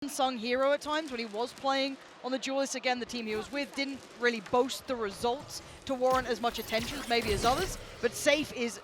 unsung hero at times when he was playing on the duelist. Again, the team he was with didn't really boast the results to warrant as much attention as maybe as others, but Safe is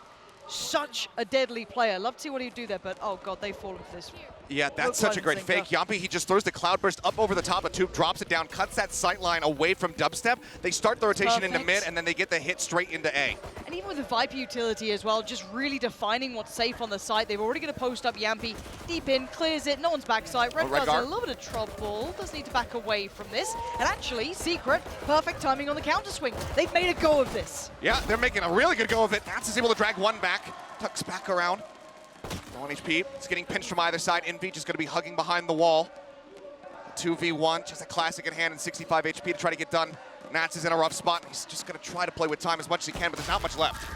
such a deadly player. Love to see what he'd do there, but oh god, they've fallen for this. Yeah, that's such a great fake. Yampi, he just throws the Cloudburst up over the top of Tube, drops it down, cuts that sight line away from Dubstep. They start the rotation into mid, and then they get the hit straight into A. And even with the Viper utility as well, just really defining what's safe on the site. They've already going to post up Yampi deep in, clears it, no one's backside. Redguard's in a little bit of trouble, does need to back away from this. And actually, Secret, perfect timing on the counter swing. They've made a go of this. Yeah, they're making a really good go of it. Nats is able to drag one back, tucks back around. Low on HP, it's getting pinched from either side. Envy just going to be hugging behind the wall. 2v1, just a classic at hand and 65 HP to try to get done. Nats is in a rough spot. He's just going to try to play with time as much as he can, but there's not much left.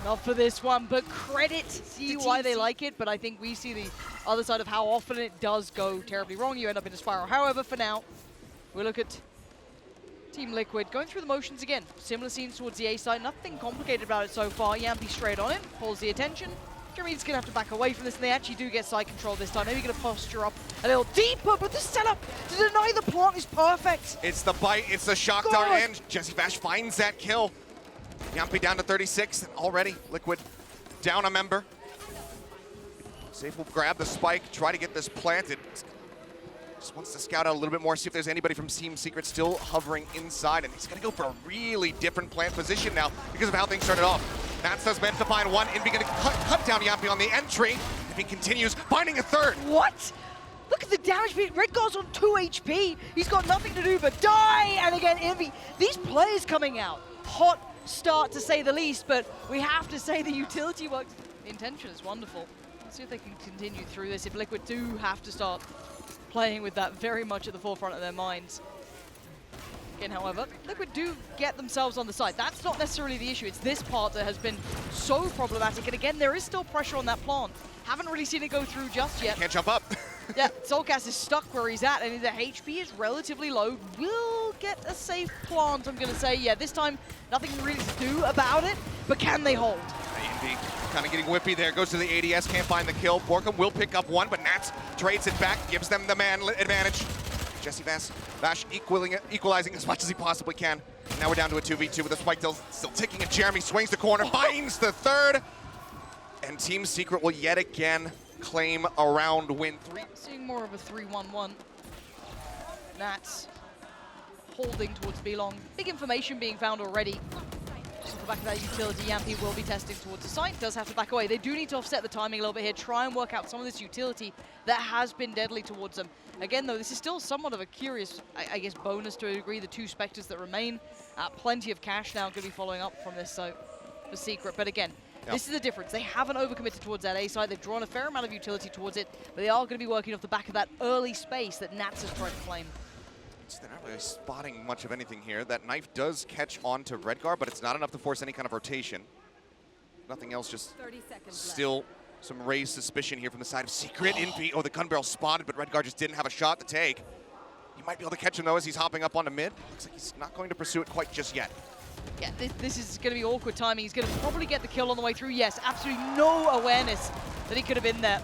Not for this one, but credit. See why they like it, but I think we see the other side of how often it does go terribly wrong. You end up in a spiral. However, for now, we look at Team Liquid going through the motions again. Similar scenes towards the A side. Nothing complicated about it so far. Yampi straight on it, pulls the attention. Jeremy's going to have to back away from this, and they actually do get side control this time. Maybe going to posture up a little deeper, but the setup to deny the plant is perfect. It's the bite, it's the shock dart, and Jesse Vash finds that kill. Yampi down to 36, and already Liquid down a member. Safe will grab the spike, try to get this planted. Just wants to scout out a little bit more, see if there's anybody from Team Secret still hovering inside, and he's going to go for a really different plant position now because of how things started off. Nats does manage to find one. Envy going to cut down Yampi on the entry. If he continues, finding a third. What? Look at the damage beat. Redguard's on 2 HP. He's got nothing to do but die. And again, Envy. These players coming out. Hot start to say the least, but we have to say the utility works. The intention is wonderful. Let's see if they can continue through this. If Liquid do have to start playing with that very much at the forefront of their minds. Again, however, Liquid do get themselves on the side. That's not necessarily the issue. It's this part that has been so problematic. And again, there is still pressure on that plant. Haven't really seen it go through just yet. Can't jump up. Yeah, Soulcast is stuck where he's at, and the HP is relatively low. Will get a safe plant, I'm going to say. Yeah, this time, nothing really to do about it, but can they hold? Envy kind of getting whippy there. Goes to the ADS, can't find the kill. Borkum will pick up one, but Nats trades it back, gives them the man advantage. Jesse Vash equalizing as much as he possibly can. Now we're down to a 2v2 with the spike still ticking, and Jeremy swings the corner, finds the third. And Team Secret will yet again claim a round win. Seeing more of a 3-1-1. Nats holding towards B-Long. Big information being found already. Just off the back of that utility, Yampi will be testing towards the site. Does have to back away. They do need to offset the timing a little bit here. Try and work out some of this utility that has been deadly towards them. Again, though, this is still somewhat of a curious, I guess, bonus to a degree. The 2 Spectres that remain. Plenty of cash now going to be following up from this, so for Secret. But again, this is the difference. They haven't overcommitted towards that A side. They've drawn a fair amount of utility towards it, but they are going to be working off the back of that early space that Nats has tried to claim. They're not really spotting much of anything here. That knife does catch on to Redguard, but it's not enough to force any kind of rotation. Nothing else, just still some raised suspicion here from the side of Secret. Envy, the gun barrel spotted, but Redguard just didn't have a shot to take. He might be able to catch him, though, as he's hopping up onto mid. Looks like he's not going to pursue it quite just yet. Yeah, this is going to be awkward timing. He's going to probably get the kill on the way through. Yes, absolutely no awareness that he could have been there.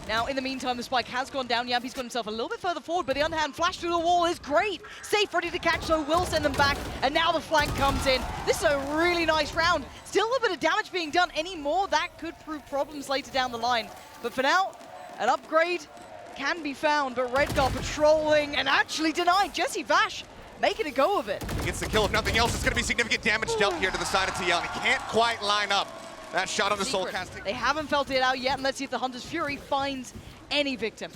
Now, in the meantime, the spike has gone down. Yampi's got himself a little bit further forward, but the underhand flash through the wall is great. Safe, ready to catch, so will send them back. And now the flank comes in. This is a really nice round. Still a little bit of damage being done. Any more, that could prove problems later down the line. But for now, an upgrade can be found, but Redguard patrolling and actually denied. Jesse Vash making a go of it. He gets the kill. If nothing else, it's going to be significant damage dealt here to the side of TL. He can't quite line up that shot on the soul casting. They haven't felt it out yet, and let's see if the Hunter's Fury finds any victim.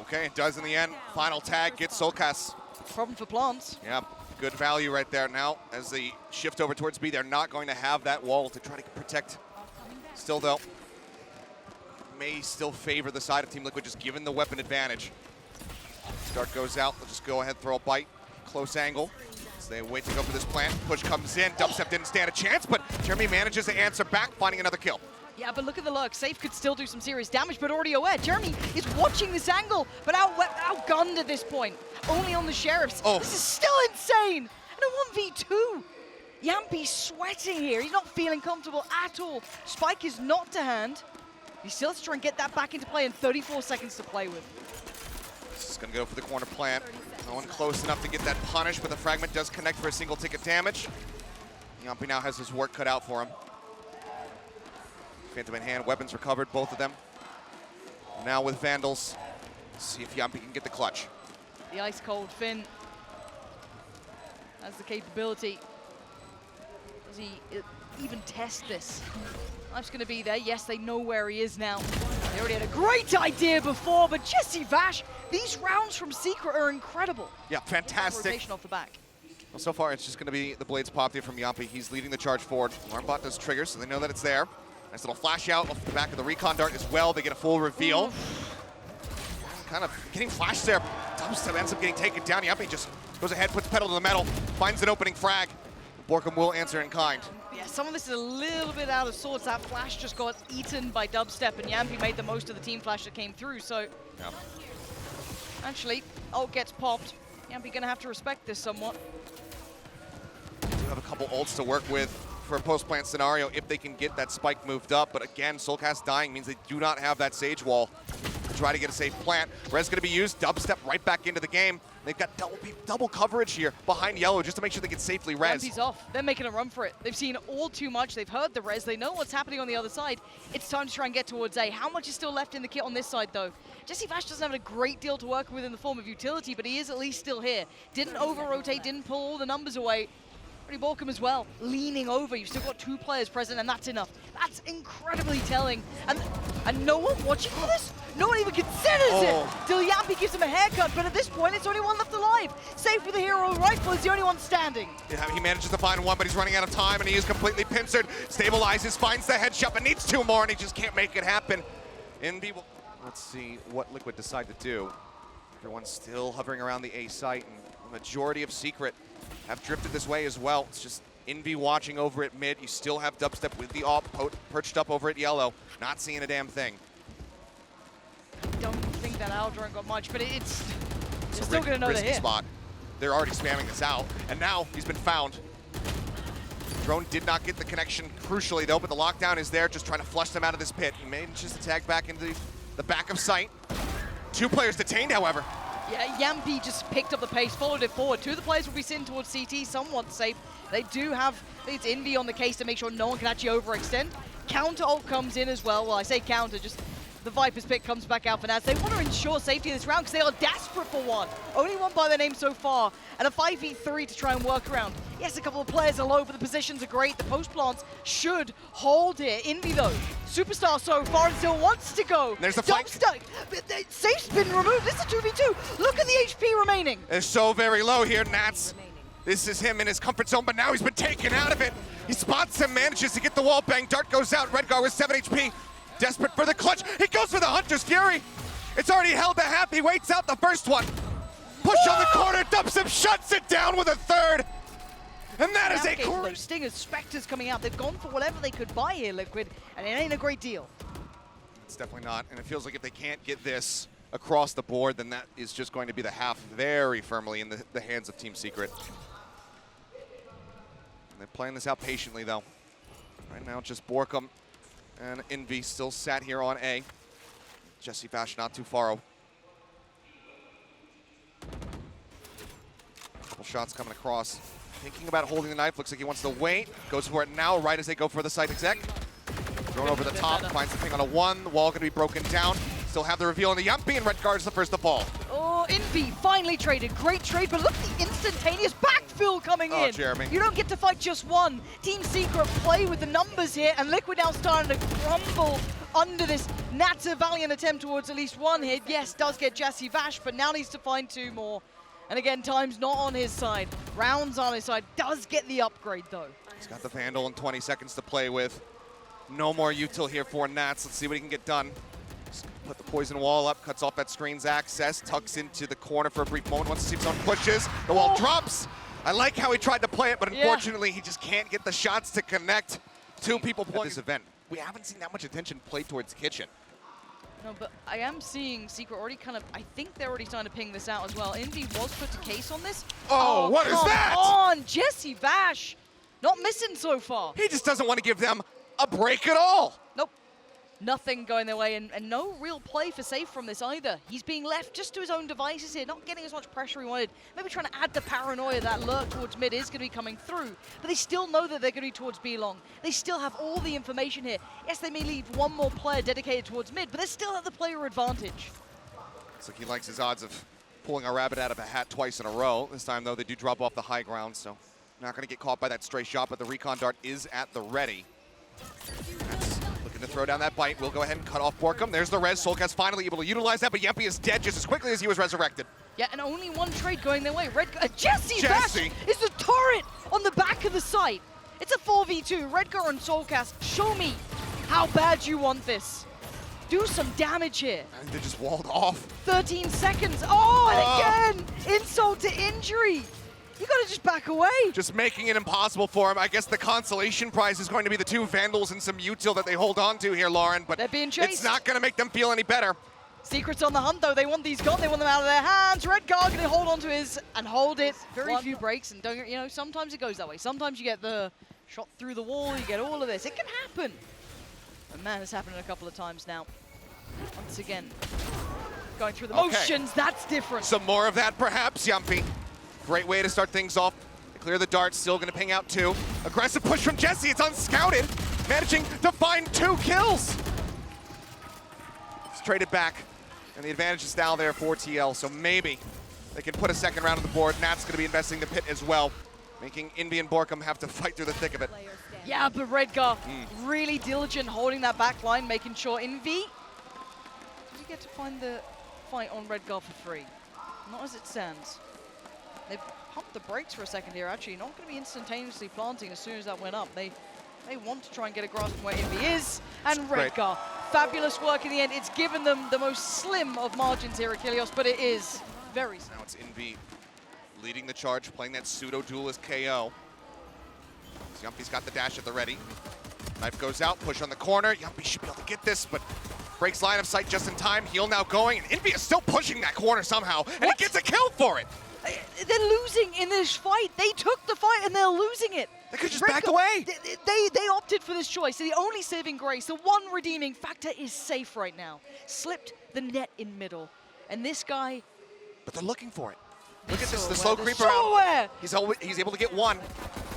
Okay, it does in the end. Final tag gets Soulcast. Problem for plants. Yeah, good value right there. Now, as they shift over towards B, they're not going to have that wall to try to protect. Still, though, may still favor the side of Team Liquid, just given the weapon advantage. Start goes out. They'll just go ahead, throw a bite. Close angle. So they wait to go for this plant. Push comes in. Dubstep didn't stand a chance, but Jeremy manages to answer back, finding another kill. Yeah, but look at the lurk. Safe could still do some serious damage, but already aware. Jeremy is watching this angle, but outgunned at this point. Only on the Sheriffs. This is still insane. And a 1v2. Yampi's sweating here. He's not feeling comfortable at all. Spike is not to hand. He still has to try and get that back into play, and 34 seconds to play with. This is going to go for the corner plant. No one close enough to get that punish, but the fragment does connect for a single ticket damage. Yampi now has his work cut out for him. Phantom in hand, weapons recovered, both of them. Now with Vandals, see if Yampi can get the clutch. The ice cold Finn has the capability. Does he even test this? Knife's going to be there. Yes, they know where he is now. They already had a great idea before, but Jesse Vash, these rounds from Secret are incredible. Yeah, fantastic. Rotation off the back. Well, so far it's just going to be the blades popped here from Yampi. He's leading the charge forward. Alarmbot does trigger, so they know that it's there. Nice little flash out off the back of the recon dart as well. They get a full reveal. Kind of getting flashed there. Dubstep ends up getting taken down. Yampi just goes ahead, puts pedal to the metal, finds an opening frag. Borkum will answer in kind. Yeah, some of this is a little bit out of sorts. That flash just got eaten by Dubstep, and Yampi made the most of the team flash that came through. So, yeah. Actually, ult gets popped. Yampi gonna have to respect this somewhat. Do have a couple ults to work with for a post-plant scenario if they can get that spike moved up. But again, Soulcast dying means they do not have that Sage wall to try to get a safe plant. Res going to be used. Dubstep right back into the game. They've got double coverage here behind Yellow just to make sure they can safely res. Yampi's off. They're making a run for it. They've seen all too much. They've heard the res. They know what's happening on the other side. It's time to try and get towards A. How much is still left in the kit on this side, though? Jesse Vash doesn't have a great deal to work with in the form of utility, but he is at least still here. Didn't over-rotate, didn't pull all the numbers away. Pretty Borkum as well, leaning over. You've still got 2 players present, and that's enough. That's incredibly telling. And no one watching for this? No one even considers it till Yampi gives him a haircut, but at this point, it's only one left alive. Safe with the hero rifle is the only one standing. Yeah, he manages to find one, but he's running out of time, and he is completely pincered. Stabilizes, finds the headshot, but needs 2 more, and he just can't make it happen. Envy will... Let's see what Liquid decide to do. Everyone's still hovering around the A site, and the majority of Secret have drifted this way as well. It's just Envy watching over at mid. You still have Dubstep with the AWP perched up over at Yellow, not seeing a damn thing. I don't think that Aldrin got much, but they're still going to know they're here. Spot. They're already spamming this out, and now he's been found. Drone did not get the connection crucially though, but the lockdown is there, just trying to flush them out of this pit. He manages to tag back into the back of sight. 2 players detained, however. Yeah, Yampi just picked up the pace, followed it forward. 2 of the players will be sitting towards CT, somewhat safe. They do have, I think it's Envy on the case to make sure no one can actually overextend. Counter ult comes in as well. Well, I say counter, just the Viper's pick comes back out for Naz. They want to ensure safety in this round because they are desperate for one. Only one by their name so far, and a 5v3 to try and work around. Yes, a couple of players are low, but the positions are great. The post plants should hold here. Envy, though, superstar so far and still wants to go. There's the fight. Safe's been removed. This is a 2v2. Look at the HP remaining. They're so very low here, Nats. This is him in his comfort zone, but now he's been taken out of it. He spots him, manages to get the wall bang. Dart goes out. Redgar with 7 HP. Desperate for the clutch. He goes for the Hunter's Fury. It's already held to half. He waits out the first one. Push on the corner. Dubstep shuts it down with a 3rd. And that is a great... Stingers, Spectres coming out. They've gone for whatever they could buy here, Liquid, and it ain't a great deal. It's definitely not. And it feels like if they can't get this across the board, then that is just going to be the half very firmly in the hands of Team Secret. And they're playing this out patiently, though. Right now, just Borkum and Envy still sat here on A. Jesse Vash not too far. Couple shots coming across. Thinking about holding the knife. Looks like he wants to wait. Goes for it now, right as they go for the side exec. Thrown over the top, finds the thing on a 1. The wall going to be broken down. Still have the reveal on the Yampi, and Redguard's the first to fall. Oh, Envy finally traded. Great trade, but look at the instantaneous backfill coming in. Jeremy. You don't get to fight just one. Team Secret play with the numbers here, and Liquid now starting to crumble under this. Nat's a valiant attempt towards at least 1 hit. Yes, does get Jesse Vash, but now needs to find 2 more. And again, time's not on his side. Rounds on his side. Does get the upgrade, though. He's got the Vandal and 20 seconds to play with. No more util here for Nats. Let's see what he can get done. Put the poison wall up, cuts off that screen's access, tucks into the corner for a brief moment. Once the zone pushes, the wall drops. I like how he tried to play it, but unfortunately he just can't get the shots to connect. 2 people playing this event. We haven't seen that much attention played towards Kitchen. No, but I am seeing Secret already kind of, I think they're already starting to ping this out as well. Envy was put to case on this. Oh, what is that? Come on, Jesse Vash. Not missing so far. He just doesn't want to give them a break at all. Nope. Nothing going their way, and no real play for Safe from this either. He's being left just to his own devices here, not getting as much pressure he wanted. Maybe trying to add the paranoia that lurk towards mid is going to be coming through. But they still know that they're going to be towards B long. They still have all the information here. Yes, they may leave one more player dedicated towards mid, but they still have the player advantage. Looks like he likes his odds of pulling a rabbit out of a hat twice in a row. This time, though, they do drop off the high ground, so not going to get caught by that stray shot, but the recon dart is at the ready. That's looking to throw down that bite. We'll go ahead and cut off Borkum. There's the res. Soulcast finally able to utilize that, but Yempy is dead just as quickly as he was resurrected. Yeah, and only one trade going their way. Jesse Bash is the turret on the back of the site. It's a 4v2. Redgar and Soulcast, show me how bad you want this. Do some damage here. And they just walled off. 13 seconds. Oh, and again, insult to injury. You gotta just back away. Just making it impossible for him. I guess the consolation prize is going to be the 2 Vandals and some util that they hold on to here, Lauren, but they're being chased. It's not gonna make them feel any better. Secret's on the hunt, though. They want these gone. They want them out of their hands. Redgar gonna hold on to his and hold it. Very few breaks, and don't, you know, sometimes it goes that way. Sometimes you get the shot through the wall, you get all of this. It can happen. And man, it's happened a couple of times now. Once again, going through the motions, that's different. Some more of that, perhaps, Yumpy. Great way to start things off. They clear the dart, still gonna ping out 2. Aggressive push from Jesse, it's unscouted. Managing to find 2 kills. It's traded back, and the advantage is now there for TL, so maybe they can put a second round on the board. Nat's gonna be investing the pit as well, making Envy and Borkum have to fight through the thick of it. Yeah, but Redgar, really diligent holding that back line, making sure Envy, did you get to find the fight on Redgar for free? Not as it stands. They've pumped the brakes for a second here, actually. Not going to be instantaneously planting as soon as that went up. They want to try and get a grasp on where Envy is. And Redgar, fabulous work in the end. It's given them the most slim of margins here at Kilios, but it is very slim. Now it's Envy leading the charge, playing that pseudo-duelist KO. Yumpy's got the dash at the ready. Knife goes out, push on the corner. Yumpy should be able to get this, but breaks line of sight just in time. Heal now going, and Envy is still pushing that corner somehow, and he gets a kill for it. They're losing in this fight. They took the fight and they're losing it. They could just back away. They opted for this choice. The only saving grace, the one redeeming factor is Safe right now. Slipped the net in middle. And this guy... But they're looking for it. Look at this, the slow slow creep around. He's able to get 1.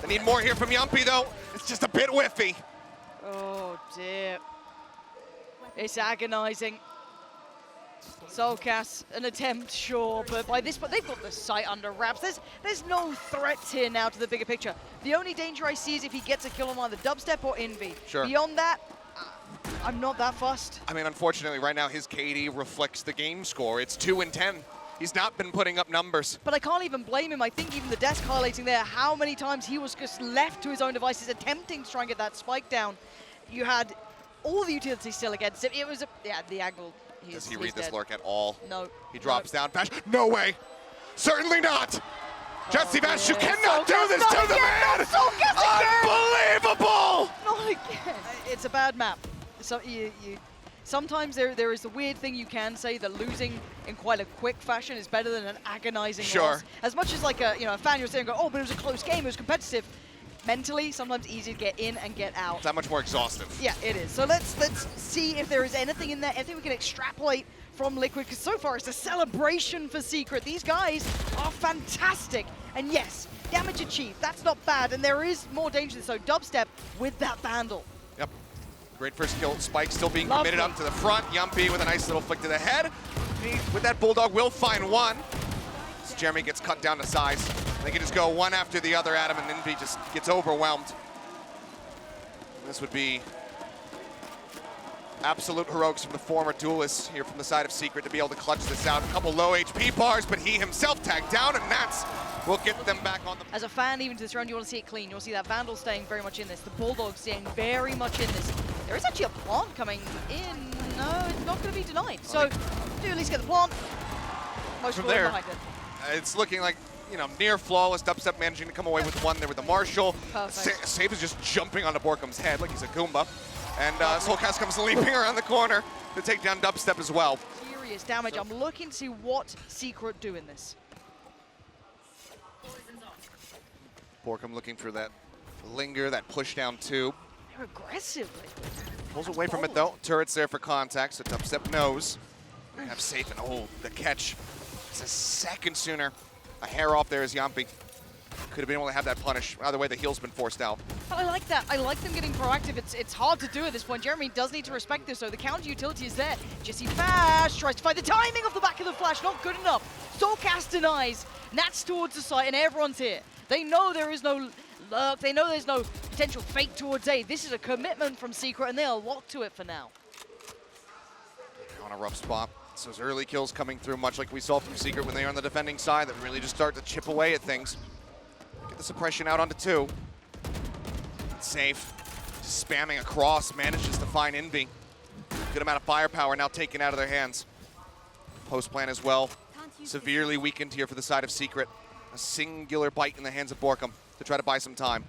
They need more here from Yumpy, though. It's just a bit whiffy. Oh, dear. It's agonizing. Soulcast, an attempt, sure, but by this point, they've got the site under wraps. There's no threats here now to the bigger picture. The only danger I see is if he gets a kill on either Dubstep or Envy. Sure. Beyond that, I'm not that fussed. I mean, unfortunately, right now, his KD reflects the game score. It's 2 and 10. He's not been putting up numbers. But I can't even blame him. I think even the desk highlighting there how many times he was just left to his own devices attempting to try and get that spike down. You had all the utility still against him. It was, the angle. Does he read this lurk at all? No. He drops down. Bash. No way. Certainly not. Jesse Bash, you cannot do this to the man. Unbelievable. Not again. It's a bad map. So sometimes there is the weird thing you can say that losing in quite a quick fashion is better than an agonizing loss. As much as like a fan, you're saying, oh, but it was a close game. It was competitive. Mentally, sometimes easy to get in and get out. It's that much more exhaustive. Yeah, it is. So let's see if there is anything in there, anything we can extrapolate from Liquid, because so far it's a celebration for Secret. These guys are fantastic. And yes, damage achieved. That's not bad. And there is more danger. So Dubstep with that Vandal. Yep. Great first kill. Spike still being committed up to the front. Yumpy with a nice little flick to the head. He, with that Bulldog, will find 1. So Jeremy gets cut down to size. They can just go one after the other at him, and Envy just gets overwhelmed. This would be absolute heroics from the former duelists here from the side of Secret to be able to clutch this out. A couple low HP bars, but he himself tagged down, and that's will get them back on the... As a fan, even to this round, you want to see it clean. You want to see that Vandal staying very much in this. The Bulldog staying very much in this. There is actually a plant coming in. No, it's not going to be denied. So, do at least get the plant. Most from there, behind it. It's looking like, you know, near flawless. Dubstep managing to come away with 1 there with the Marshall. Safe is just jumping onto Borkum's head like he's a Goomba. And Soulcast comes leaping around the corner to take down Dubstep as well. Serious damage. I'm looking to see what Secret do in this. Borkum looking for that linger, that push down 2. They're aggressive. Pulls away from it though. Turret's there for contact, so Dubstep knows. They have safe and hold. The catch is a second sooner. A hair off there as Yampi. Could have been able to have that punish. Either way, the heal's been forced out. I like that. I like them getting proactive. It's hard to do at this point. Jeremy does need to respect this, so the counter utility is there. Jesse Bash tries to find the timing of the back of the flash. Not good enough. Soulcast denies. Nats towards the site, and everyone's here. They know there is no lurk. They know there's no potential fake towards A. This is a commitment from Secret, and they are locked to it for now. On a rough spot. So those early kills coming through, much like we saw from Secret when they are on the defending side, that really just start to chip away at things. Get the suppression out onto 2. Safe. Just spamming across, manages to find Envy. Good amount of firepower now taken out of their hands. Post plan as well. Severely weakened here for the side of Secret. A singular bite in the hands of Borkum to try to buy some time.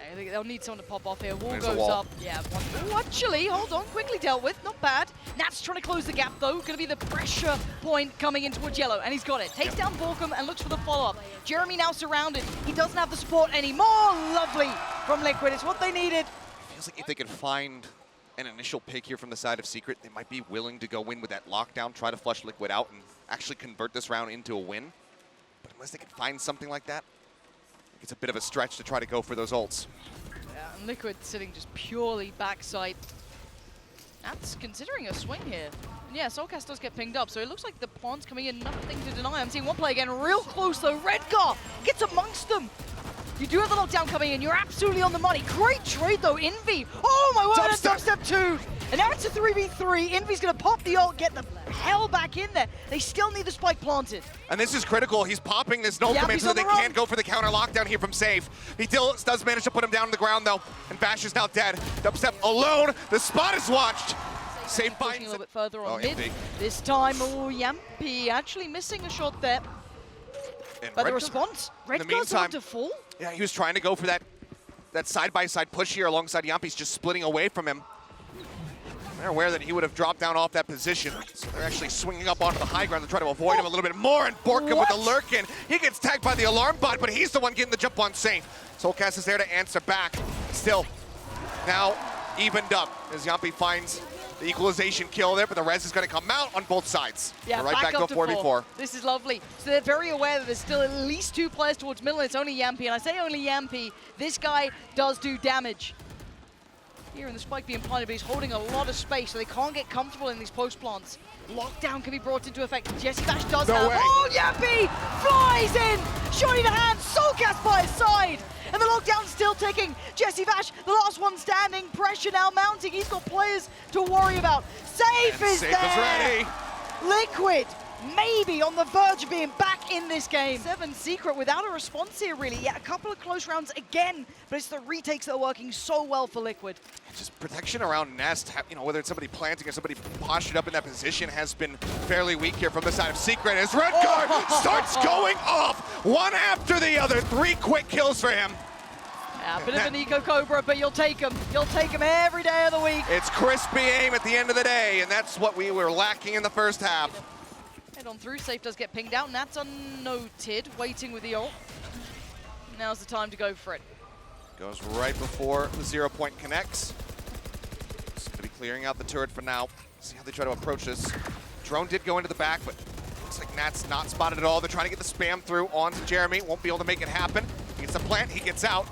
I think they'll need someone to pop off here. Wall There's goes a wall. up. Yeah, one. Ooh, actually, hold on. Quickly dealt with. Not bad. Nat's trying to close the gap, though. Going to be the pressure point coming in towards yellow, and he's got it. Takes down Borkum and looks for the follow-up. Jeremy now surrounded. He doesn't have the support anymore. Lovely from Liquid. It's what they needed. Feels like if they could find an initial pick here from the side of Secret, they might be willing to go in with that lockdown, try to flush Liquid out, and actually convert this round into a win. But unless they can find something like that, I think it's a bit of a stretch to try to go for those ults. Yeah, and Liquid sitting just purely backside. That's considering a swing here. And yeah, Soulcast does get pinged up, so it looks like the plant's coming in, nothing to deny. I'm seeing one play again, real close though. Redgar gets amongst them. You do have the lockdown coming in, you're absolutely on the money. Great trade though, Envy. Oh my word, and Dubstep 2. And now it's a 3v3. Envy's gonna pop the ult, get the hell back in there. They still need the spike planted. And this is critical. He's popping this no command so they can't go for the counter lockdown here from Safe. He still does manage to put him down on the ground though, and Bash is now dead. Dubstep alone. The spot is watched. Safe pushing a little bit further on mid. Envy. This time, oh, Yampi actually missing a shot there. And But the response, Redgar's on to fall. Yeah, he was trying to go for that side-by-side push here alongside Yampi's just splitting away from him. They're aware that he would have dropped down off that position, so they're actually swinging up onto the high ground to try to avoid him a little bit more, and Borkum with the lurk in. He gets tagged by the alarm bot, but he's the one getting the jump on Safe. Soulcast is there to answer back. Still, now evened up as Yampi finds the equalization kill there, but the res is going to come out on both sides. Yeah, right back to a 4v4. This is lovely. So they're very aware that there's still at least 2 players towards middle, and it's only Yampi. And I say only Yampi, this guy does do damage. Here in the spike being planted, but he's holding a lot of space, so they can't get comfortable in these post plants. Lockdown can be brought into effect. Jesse Bash does have. Way. Oh, Yampi flies in! Showing the hand, Soulcast by his side! And the lockdown's still ticking. Jesse Bash, the last one standing. Pressure now mounting. He's got players to worry about. Safe is there. Safe is ready. Liquid maybe on the verge of being back in this game. 7 Secret without a response here, really. Yeah, a couple of close rounds again, but it's the retakes that are working so well for Liquid. Just protection around Nest, you know, whether it's somebody planting or somebody postured up in that position, has been fairly weak here from the side of Secret as Redgar starts going off one after the other. 3 quick kills for him. Yeah, a bit of an Eco Cobra, but you'll take him. You'll take him every day of the week. It's crispy aim at the end of the day, and that's what we were lacking in the first half. Head on through, Safe does get pinged out, and that's unnoted, waiting with the ult. Now's the time to go for it. Goes right before the 0 point connects. Just gonna be clearing out the turret for now. See how they try to approach this. Drone did go into the back, but looks like Nat's not spotted at all. They're trying to get the spam through onto Jeremy. Won't be able to make it happen. He gets a plant, he gets out.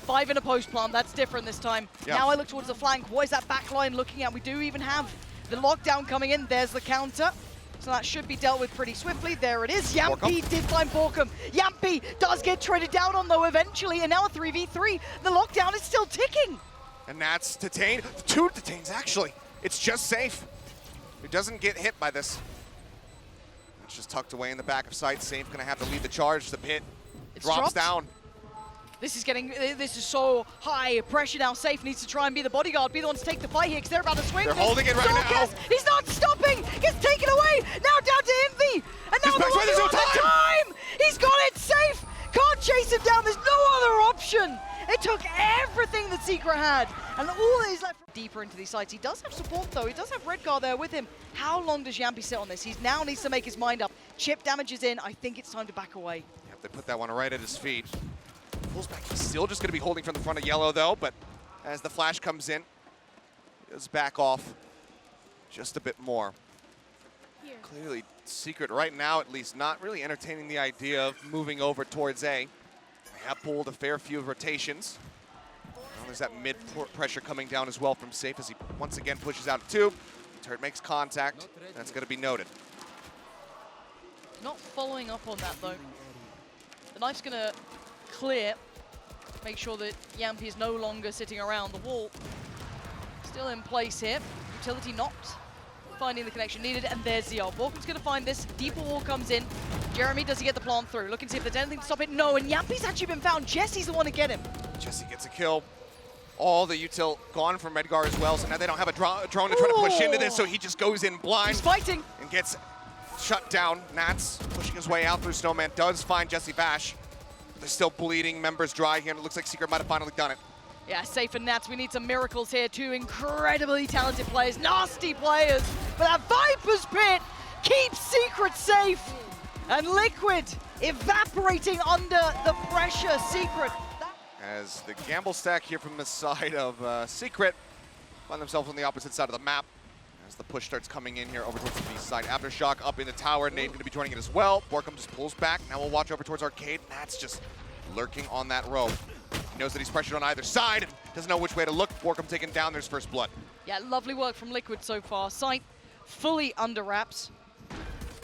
5 in a post plant, that's different this time. Yeah. Now I look towards the flank. What is that back line looking at? We do even have the lockdown coming in. There's the counter. So that should be dealt with pretty swiftly. There it is. Yampi did find Borkum. Yampi does get traded down on though eventually, and now a 3v3. The lockdown is still ticking. And Nat's detained. 2 detains, actually. It's just Safe, who doesn't get hit by this. It's just tucked away in the back of sight. Safe gonna have to lead the charge. The pit drops down. This is so high pressure now. Safe needs to try and be the bodyguard, be the one to take the fight here, because they're about to swing. They're holding it right now. He's not stopping. Gets taken away. Now down to Envy. And now the time. He's got it. Safe. Can't chase him down. There's no other option. It took everything that Secret had, and all that is left deeper into these sites. He does have support though. He does have Redgar there with him. How long does Yampi sit on this? He now needs to make his mind up. Chip damage is in. I think it's time to back away. Yep, they put that one right at his feet. Pulls back. He's still just going to be holding from the front of yellow, though, but as the flash comes in, does back off just a bit more. Clearly, Secret right now, at least, not really entertaining the idea of moving over towards A. They have pulled a fair few rotations. Well, there's that mid pressure coming down as well from Safe as he once again pushes out a tube. Turret makes contact. That's going to be noted. Not following up on that, though. The knife's going to clear. Make sure that Yampy is no longer sitting around the wall. Still in place here. Utility not finding the connection needed, and there's the ult. Borkum's going to find this. Deeper wall comes in. Jeremy, does he get the plant through? Looking to see if there's anything to stop it. No, and Yampy's actually been found. Jesse's the one to get him. Jesse gets a kill. All the util gone from Redgar as well, so now they don't have a drone to try to push into this, so he just goes in blind. He's fighting. And gets shut down. Nats pushing his way out through Snowman, does find Jesse Vash. They're still bleeding, members dry here, and it looks like Secret might have finally done it. Yeah, Safe and Nats, we need some miracles here. Two incredibly talented players, nasty players. But that Viper's Pit keeps Secret safe. And Liquid evaporating under the pressure. Secret. As the gamble stack here from the side of Secret find themselves on the opposite side of the map. As the push starts coming in here over towards the B side. Aftershock up in the tower. Nade going to be joining it as well. Borkum just pulls back. Now we'll watch over towards Arcade. Nats just lurking on that rope. He knows that he's pressured on either side and doesn't know which way to look. Borkum taking down. There's first blood. Yeah, lovely work from Liquid so far. Sight fully under wraps.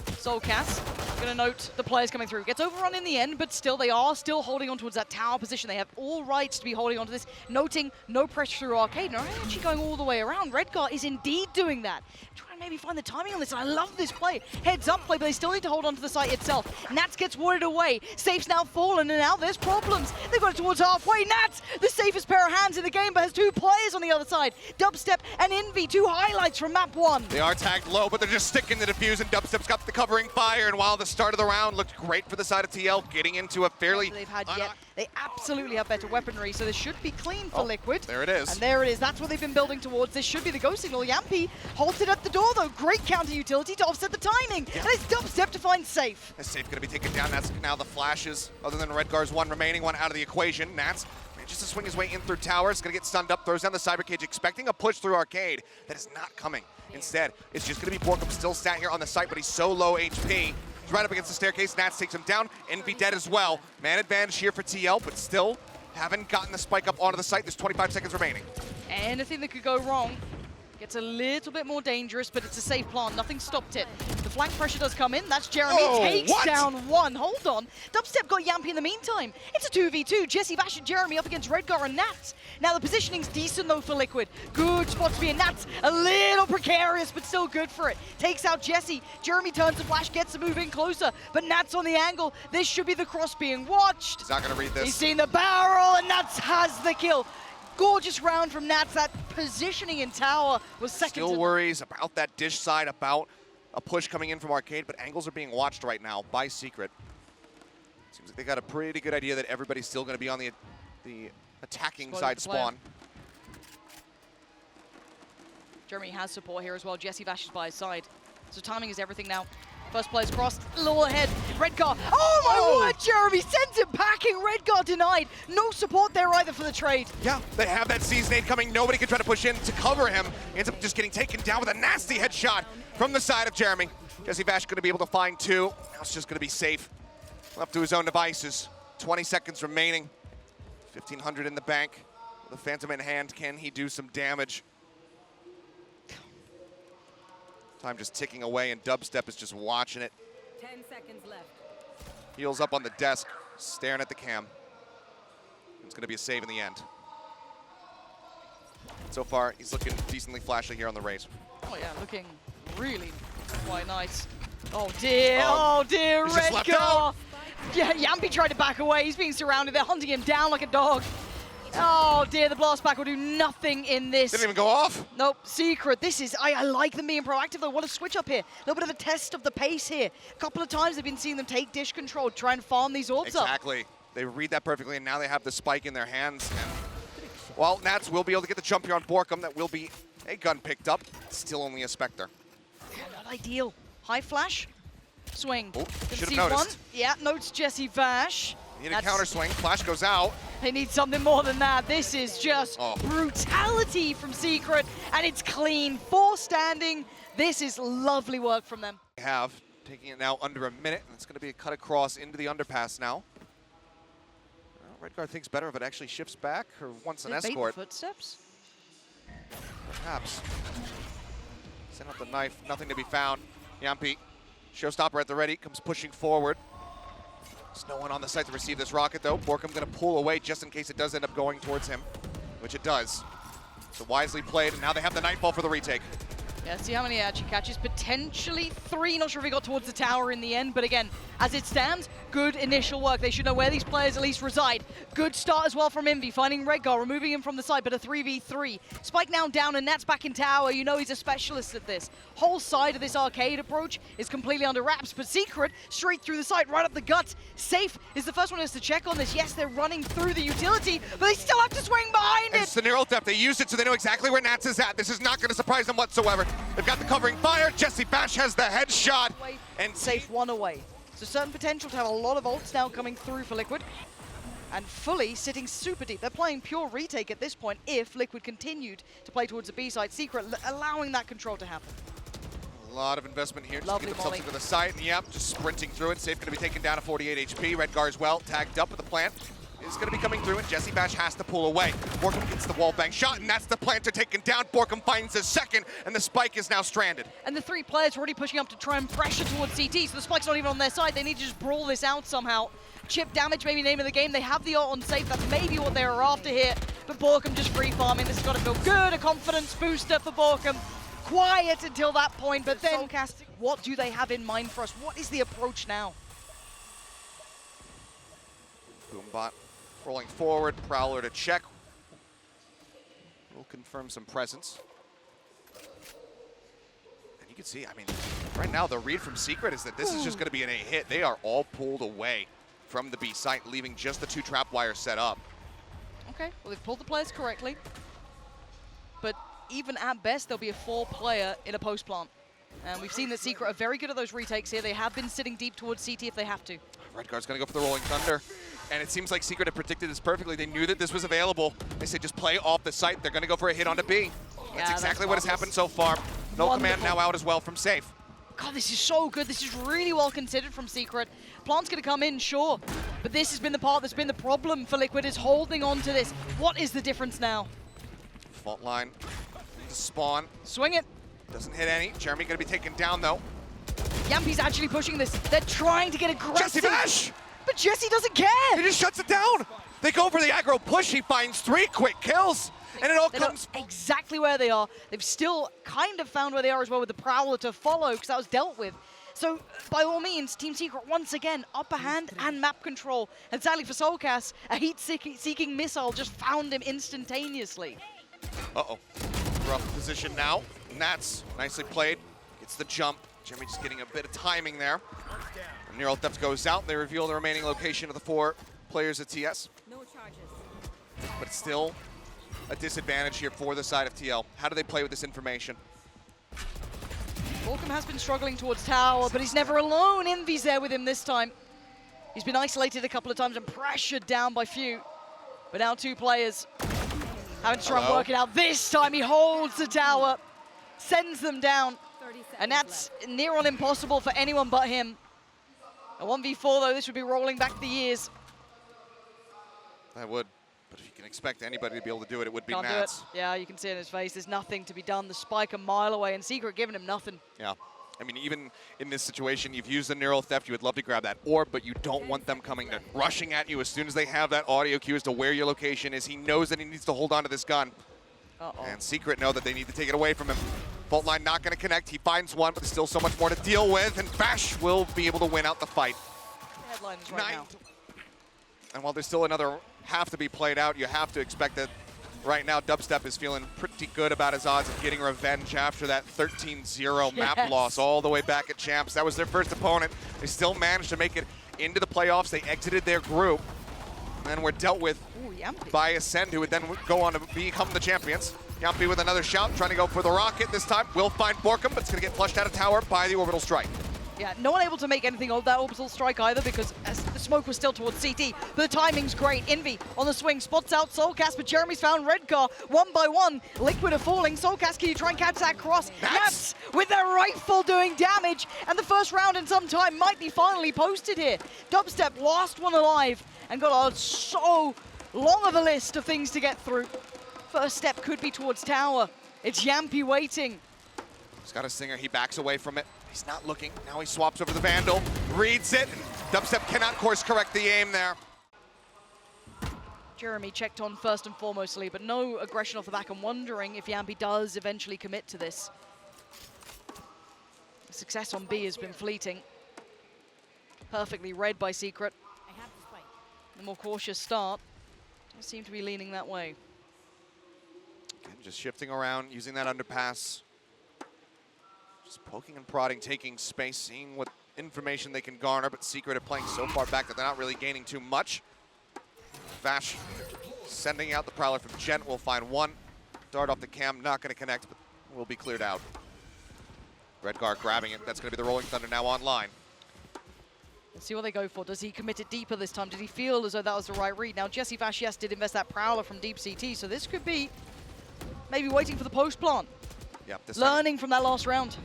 Soulcast, gonna note the players coming through. Gets overrun in the end, but still, they are still holding on towards that tower position. They have all rights to be holding on to this. Noting no pressure through Arcade. No, actually going all the way around. Redgar is indeed doing that. Trying to maybe find the timing on this. I love this play. Heads up play, but they still need to hold on to the site itself. Nats gets warded away. Safe's now fallen, and now there's problems. They've got it towards halfway. Nats, the safest pair of hands in the game, but has two players on the other side. Dubstep and Envy, two highlights from map one. They are tagged low, but they're just sticking the defuse, and Dubstep's got the covering fire, and while the start of the round looked great for the side of TL, getting into a fairly... They've had yet. They absolutely have better weaponry, so this should be clean for Liquid. There it is. And there it is. That's what they've been building towards. This should be the go signal. Yampy halted at the door, though. Great counter utility to offset the timing. Yeah. And it's Dubstep to find Safe. Is Safe going to be taken down? That's now the flashes. Other than Redgar's one remaining one out of the equation. Nats manages to swing his way in through tower. It's going to get stunned up, throws down the cyber cage, expecting a push through Arcade. That is not coming. Instead, it's just going to be Borkum still sat here on the site, but he's so low HP. He's right up against the staircase. Nats takes him down. Envy dead as well. Man advantage here for TL, but still haven't gotten the spike up onto the site. There's 25 seconds remaining. Anything that could go wrong gets a little bit more dangerous, but it's a safe plant. Nothing stopped it. The flank pressure does come in. That's Jeremy. Takes down one. Hold on. Dubstep got Yampy in the meantime. It's a 2v2. Jesse Vash and Jeremy up against Redgar and Nats. Now the positioning's decent though for Liquid. Good spot to be in. Nats a little precarious, but still good for it. Takes out Jesse. Jeremy turns to Flash, gets to move in closer, but Nats on the angle. This should be the cross being watched. He's not going to read this. He's seen the barrel, and Nats has the kill. Gorgeous round from Nats. That positioning in tower was second. Still worries about that dish side, about a push coming in from Arcade, but angles are being watched right now by Secret. Seems like they got a pretty good idea that everybody's still going to be on the attacking side spawn. Jeremy has support here as well. Jesse Vash is by his side. So timing is everything now. First player's crossed, a little ahead. Redgar, oh my word, Jeremy sends him packing. Redgar denied. No support there either for the trade. Yeah, they have that Seize nade coming. Nobody can try to push in to cover him. He ends up just getting taken down with a nasty headshot from the side of Jeremy. Jesse Vash going to be able to find two. Now it's just going to be Safe. Left to his own devices. 20 seconds remaining. 1,500 in the bank. With a Phantom in hand, can he do some damage? Time just ticking away, and Dubstep is just watching it. 10 seconds left. Heels up on the desk, staring at the cam. It's going to be a save in the end. So far, he's looking decently flashy here on the race. Oh yeah, looking really quite nice. Oh dear, Redgar. Yeah, Yampy tried to back away. He's being surrounded. They're hunting him down like a dog. Oh dear, the blast back will do nothing in this. Didn't even go off. Nope, Secret. This is, I like them being proactive though. What a switch up here. A little bit of a test of the pace here. A couple of times they've been seeing them take dish control, try and farm these orbs up. Exactly. They read that perfectly, and now they have the spike in their hands. And, well, Nats will be able to get the jump here on Borkum. That will be a gun picked up. Still only a Spectre. Yeah, not ideal. High flash. Swing. Oh, should have noticed. Yeah, notes Jesse Vash. Need a counter swing. Flash goes out. They need something more than that. This is just brutality from Secret, and it's clean. 4 standing. This is lovely work from them. Have taking it now under a minute, and it's going to be a cut across into the underpass now. Well, Redguard thinks better of it. Actually shifts back or wants an escort. Footsteps. Perhaps. Send out the knife. Nothing to be found. Yampi, showstopper at the ready, comes pushing forward. There's no one on the site to receive this rocket, though. Borkum going to pull away just in case it does end up going towards him, which it does. So wisely played, and now they have the nightfall for the retake. Yeah, see how many he actually catches. Potentially 3. Not sure if he got towards the tower in the end, but again, as it stands, good initial work. They should know where these players at least reside. Good start as well from Envy, finding Redguard, removing him from the side, but a 3v3. Spike now down, and Nat's back in tower. You know he's a specialist at this. Whole side of this arcade approach is completely under wraps, but Secret, straight through the site, right up the guts. Safe is the first one has to check on this. Yes, they're running through the utility, but they still have to swing behind it. It's the neural depth. They used it so they know exactly where Nats is at. This is not going to surprise them whatsoever. They've got the covering fire. Jesse Bash has the headshot. And Safe 1 away. So certain potential to have a lot of ults now coming through for Liquid. And Fully sitting super deep. They're playing pure retake at this point if Liquid continued to play towards the B side. Secret allowing that control to happen. A lot of investment here just Lovely to get themselves molly. into the site. And yep, just sprinting through it. Safe going to be taken down to 48 HP. Redguard as well, tagged up with the plant. Is going to be coming through, and Jesse Bash has to pull away. Borkum gets the wall bang shot, and that's the planter taken down. Borkum finds his second, and the spike is now stranded. And the 3 players are already pushing up to try and pressure towards CT, so the spike's not even on their side. They need to just brawl this out somehow. Chip damage, maybe name of the game. They have the ult on Safe. That's maybe what they were after here. But Borkum just free farming. This has got to feel good. A confidence booster for Borkum. Quiet until that point, but then what do they have in mind for us? What is the approach now? Boombot rolling forward, Prowler to check. We'll confirm some presence. And you can see, I mean, right now the read from Secret is that this is just going to be an A hit. They are all pulled away from the B site, leaving just the 2 trap wires set up. Okay, well they've pulled the players correctly. But even at best, there'll be a 4-player in a post plant. And we've seen that Secret are very good at those retakes here. They have been sitting deep towards CT if they have to. Redguard's going to go for the Rolling Thunder. And it seems like Secret had predicted this perfectly. They knew that this was available. They said just play off the site. They're going to go for a hit onto B. That's exactly what has happened so far. No command now out as well from Safe. God, this is so good. This is really well considered from Secret. Plant's going to come in, sure. But this has been the part that's been the problem for Liquid, is holding on to this. What is the difference now? Fault line to spawn. Swing it. Doesn't hit any. Jeremy going to be taken down, though. Yampi's actually pushing this. They're trying to get aggressive. Jesse Bash! But Jesse doesn't care. He just shuts it down. They go for the aggro push. He finds 3 quick kills. And it all comes exactly where they are. They've still kind of found where they are as well with the Prowler to follow, because that was dealt with. So, by all means, Team Secret, once again, upper hand and map control. And sadly for Soulcast, a heat-seeking missile just found him instantaneously. Uh-oh. Rough position now. Nats, nicely played. Gets the jump. Jeremy just getting a bit of timing there. And Neural Depth goes out. They reveal the remaining location of the 4 players at TS. No charges. But it's still a disadvantage here for the side of TL. How do they play with this information? Borkum has been struggling towards tower, but he's never alone. Envy's there with him this time. He's been isolated a couple of times and pressured down by few. But now 2 players having to try and work it out. This time he holds the tower, sends them down. And that's near on impossible for anyone but him. A 1v4 though, this would be rolling back the years. That would. But if you can expect anybody to be able to do it, it would be Can't Nats. do it. Yeah, you can see it in his face. There's nothing to be done. The spike a mile away, and Secret giving him nothing. Yeah. I mean, even in this situation, you've used the neural theft. You would love to grab that orb, but you don't want them coming to rushing at you as soon as they have that audio cue as to where your location is. He knows that he needs to hold on to this gun. And Secret know that they need to take it away from him. Fault line not going to connect. He finds one, but there's still so much more to deal with, and Bash will be able to win out the fight. Headline is right now. And while there's still another half to be played out, you have to expect that right now Dubstep is feeling pretty good about his odds of getting revenge after that 13-0 map loss all the way back at Champs. That was their first opponent. They still managed to make it into the playoffs. They exited their group and then were dealt with by Ascend, who would then go on to become the champions. Yampi with another shout, trying to go for the rocket this time. Will find Borkum, but it's going to get flushed out of tower by the orbital strike. Yeah, no one able to make anything of that orbital strike either, because as smoke was still towards CT, but the timing's great. Envy on the swing, spots out Soulcast, but Jeremy's found Redcar. One by one, Liquid are falling. Soulcast, can you try and catch that cross? Nats with their rifle doing damage, and the first round in some time might be finally posted here. Dubstep, last one alive, and got so long of a list of things to get through. First step could be towards tower. It's Yampy waiting. He's got a Singer, he backs away from it. He's not looking, now he swaps over the Vandal, reads it. Dubstep cannot course correct the aim there. Jeremy checked on first and foremostly, but no aggression off the back. I'm wondering if Yampy does eventually commit to this. The success on B has been fleeting. Perfectly read by Secret. The more cautious start does seem to be leaning that way. Again, just shifting around, using that underpass. Just poking and prodding, taking space, seeing what information they can garner, but Secret are playing so far back that they're not really gaining too much. Vash sending out the Prowler from Gent will find one. Dart off the cam, not going to connect, but will be cleared out. Redgar grabbing it. That's going to be the Rolling Thunder now online. Let's see what they go for. Does he commit it deeper this time? Did he feel as though that was the right read? Now, Jesse Vash, yes, did invest that Prowler from deep CT, so this could be maybe waiting for the post plant. Yep, this learning from that last round.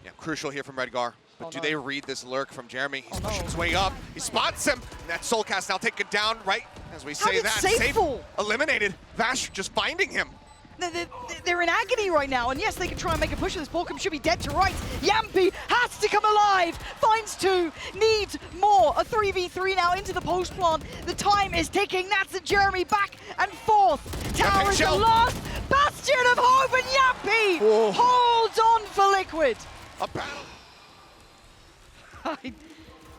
Yeah, crucial here from Redgar. But do they read this lurk from Jeremy? He's pushing his no. way up. He spots him. That Soulcast now taken down right as we say that. Safe eliminated. Vash just finding him. They're in agony right now, and yes, they can try and make a push of this. Balcom should be dead to rights. Yampy has to come alive. Finds two, needs more. A 3v3 now into the post plant. The time is ticking. That's a Jeremy back and forth. Tower is the last bastion of hope, and Yampy holds on for Liquid. A battle.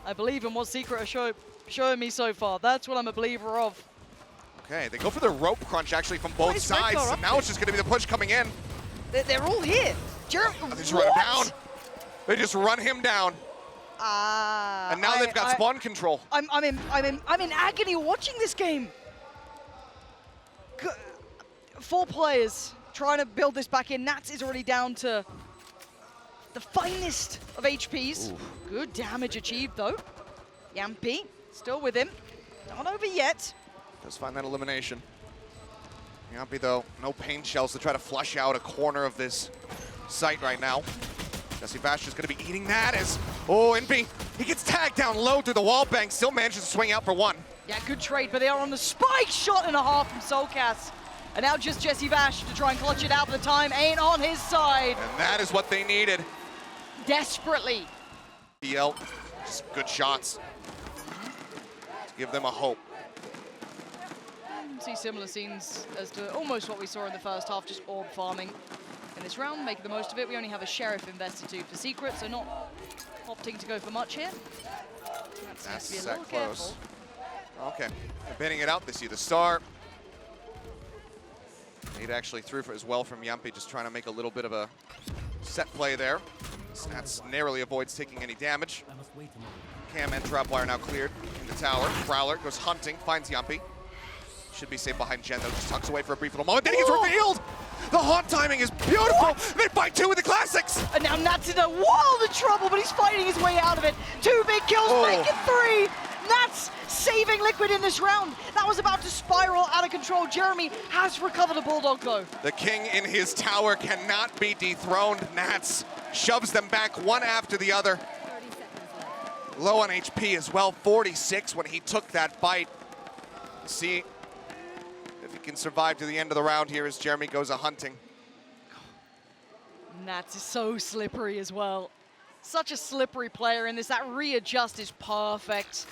I believe in what Secret are showing me so far. That's what I'm a believer of. Okay, they go for the rope crunch actually from both sides. So now it's just going to be the push coming in. They're all here. Jeremy, they just run him down. They just run him down. And now they've got spawn control. I'm in agony watching this game. 4 players trying to build this back in. Nats is already down to the finest of HPs. Ooh. Good damage achieved though. Yampy still with him. Not over yet. Does find that elimination. Yampy though, no pain shells to try to flush out a corner of this site right now. Jesse Vash is going to be eating that as, Envy, he gets tagged down low through the wall bang, still manages to swing out for one. Yeah, good trade, but they are on the spike shot and a half from Soulcast. And now just Jesse Vash to try and clutch it out, but the time ain't on his side. And that is what they needed. Desperately. BL, just good shots to give them a hope. See similar scenes as to almost what we saw in the first half, just orb farming in this round, making the most of it. We only have a Sheriff invested too for Secret, so not opting to go for much here. That's to be a little close. Careful. Okay, they're bidding it out. They see the star. Nate actually threw for as well from Yampy, just trying to make a little bit of a set play there. Snats narrowly avoids taking any damage. Cam and Trapwire now cleared in the tower. Prowler goes hunting, finds Yampy. Should be safe behind Jen though, just tucks away for a brief little moment. Then he gets revealed! The haunt timing is beautiful! They fight 2 with the classics! And now Nats in a world of trouble, but he's fighting his way out of it. 2 big kills, make it 3! Nats saving Liquid in this round. That was about to spiral out of control. Jeremy has recovered a Bulldog though. The king in his tower cannot be dethroned. Nats shoves them back one after the other. Low on HP as well, 46 when he took that bite. See if he can survive to the end of the round here as Jeremy goes a-hunting. Nats is so slippery as well. Such a slippery player in this. That readjust is perfect.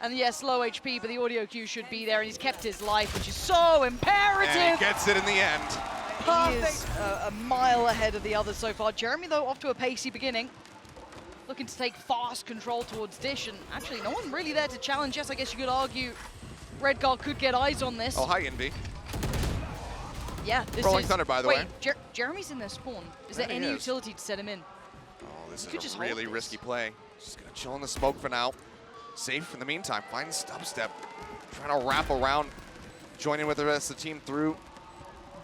And yes, low HP, but the audio cue should be there, and he's kept his life, which is so imperative. And he gets it in the end. Perfect. He is a mile ahead of the others so far. Jeremy, though, off to a pacey beginning. Looking to take fast control towards Dish, and actually no one really there to challenge. Yes, I guess you could argue Redgar could get eyes on this. Oh, hi, Envy. Yeah, this Rolling is... Thunder, by the way. Jeremy's in their spawn. Is there any utility to set him in? Oh, this is a really risky play. Just gonna chill in the smoke for now. Safe in the meantime. Finds Dubstep. Trying to wrap around, joining with the rest of the team through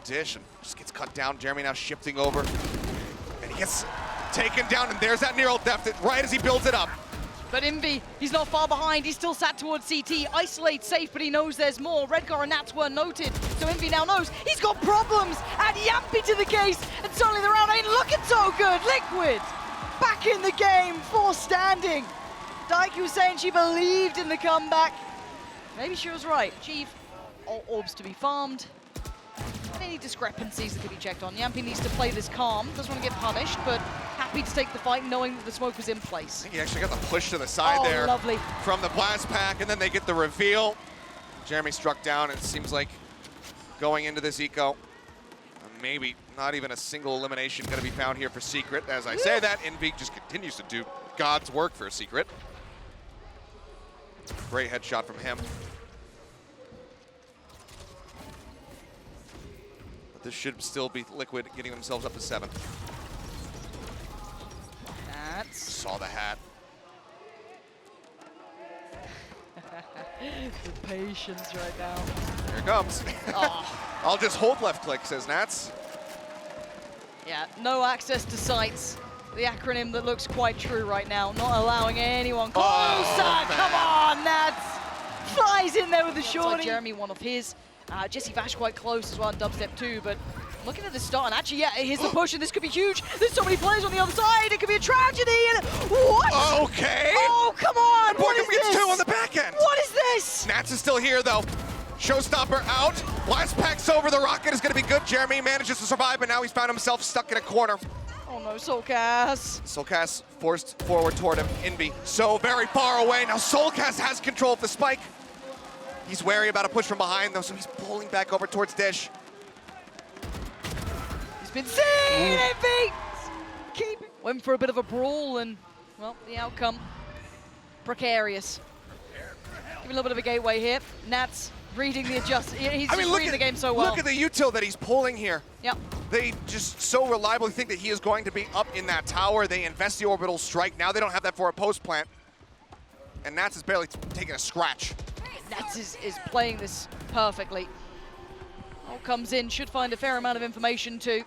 Dish, and just gets cut down. Jeremy now shifting over, and he gets taken down, and there's that neural theft right as he builds it up. But Envy, he's not far behind. He's still sat towards CT. Isolate safe, but he knows there's more. Redgar and Nats were noted, so Envy now knows he's got problems. Add Yampy to the case, and suddenly the round ain't looking so good. Liquid back in the game, 4 standing. Daiki was saying she believed in the comeback. Maybe she was right. Chief, all orbs to be farmed. Any discrepancies that can be checked on. Yampy needs to play this calm. Doesn't want to get punished, but happy to take the fight knowing that the smoke was in place. I think he actually got the push to the side there. Lovely. From the blast pack, and then they get the reveal. Jeremy struck down. It seems like going into this eco, maybe not even a single elimination going to be found here for Secret. As I say that, Envy just continues to do God's work for Secret. Great headshot from him. But this should still be Liquid getting themselves up to 7. Saw the hat. The patience right now. Here it comes. Oh. I'll just hold left click, says Nats. Yeah, no access to sights. The acronym that looks quite true right now. Not allowing anyone closer. Oh, come on, Nats. Flies in there with the shorty. Like Jeremy, one of his. Jesse Vash quite close as well in dubstep too, but looking at the start, and actually, yeah, here's the push, and this could be huge. There's so many players on the other side. It could be a tragedy. And what? Okay. Oh, come on. Borgham gets 2 on the back end. What is this? Nats is still here, though. Showstopper out. Blast packs over. The rocket is going to be good. Jeremy manages to survive, but now he's found himself stuck in a corner. Oh no, Soulcast. Soulcast forced forward toward him. Envy so very far away. Now Soulcast has control of the spike. He's wary about a push from behind, though, so he's pulling back over towards Dish. He's been seen, Envy! Went for a bit of a brawl, and, well, the outcome, precarious. Give a little bit of a gateway here. Nats reading the adjust. He's reading the game so well. Look at the util that he's pulling here. Yep. They just so reliably think that he is going to be up in that tower. They invest the orbital strike. Now they don't have that for a post plant. And Nats is barely taking a scratch. Nats is playing this perfectly. All comes in, should find a fair amount of information too.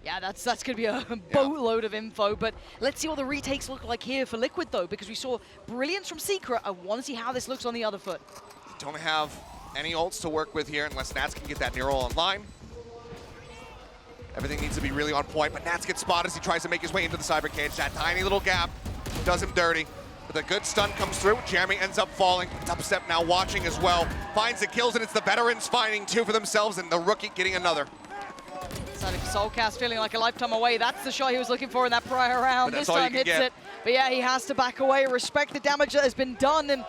Yeah, that's going to be a boatload of info, but let's see what the retakes look like here for Liquid though, because we saw brilliance from Secret. I want to see how this looks on the other foot. Don't have any ults to work with here unless Nats can get that Nero online. Everything needs to be really on point, but Nats gets spotted as he tries to make his way into the cyber cage. That tiny little gap does him dirty. But the good stun comes through. Jeremy ends up falling. Dubstep now watching as well. Finds the kills, and it's the veterans finding 2 for themselves, and the rookie getting another. Excited for Soulcast, feeling like a lifetime away. That's the shot he was looking for in that prior round. This time hits it. But yeah, he has to back away, respect the damage that has been done, and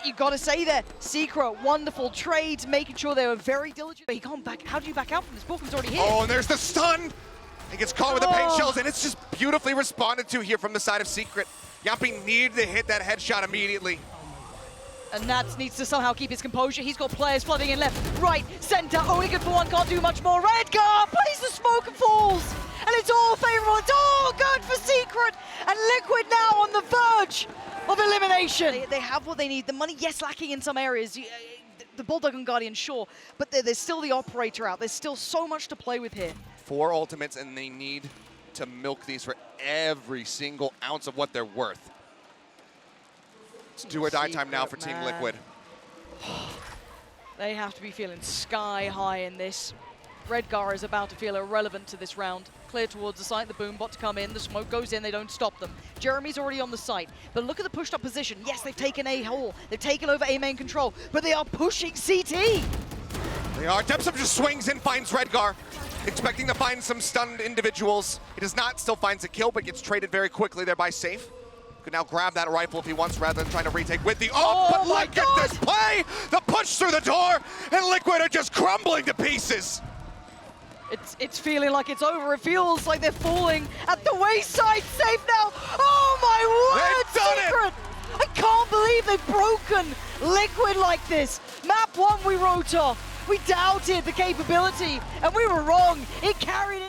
you got to say there, Secret, wonderful trades, making sure they were very diligent. But he can't back. How do you back out from this? Borkham's already here. Oh, and there's the stun. He gets caught with the paint shells, and it's just beautifully responded to here from the side of Secret. Yampy needed to hit that headshot immediately. And Nats needs to somehow keep his composure. He's got players flooding in left, right, center. Only good for one, can't do much more. Redgar plays the smoke and falls. And it's all favorable. It's all good for Secret. And Liquid now on the verge of elimination. They have what they need. The money, yes, lacking in some areas. The Bulldog and Guardian, sure. But there's still the Operator out. There's still so much to play with here. 4 ultimates, and they need to milk these for every single ounce of what they're worth. It's do or die time now for Team Liquid. They have to be feeling sky high in this. Redgar is about to feel irrelevant to this round. Clear towards the site, the boom bot to come in, the smoke goes in, they don't stop them. Jeremy's already on the site, but look at the pushed up position. Yes, they've taken A hole, they've taken over A main control, but they are pushing CT. They are. Depsum just swings in, finds Redgar, expecting to find some stunned individuals. He does not, still finds a kill, but gets traded very quickly there by Safe. Could now grab that rifle if he wants, rather than trying to retake with the but look at this play! The push through the door, and Liquid are just crumbling to pieces. It's feeling like it's over. It feels like they're falling at the wayside. Safe now. Oh my word, Secret! I can't believe they've broken Liquid like this. Map 1 we wrote off. We doubted the capability, and we were wrong. It carried in.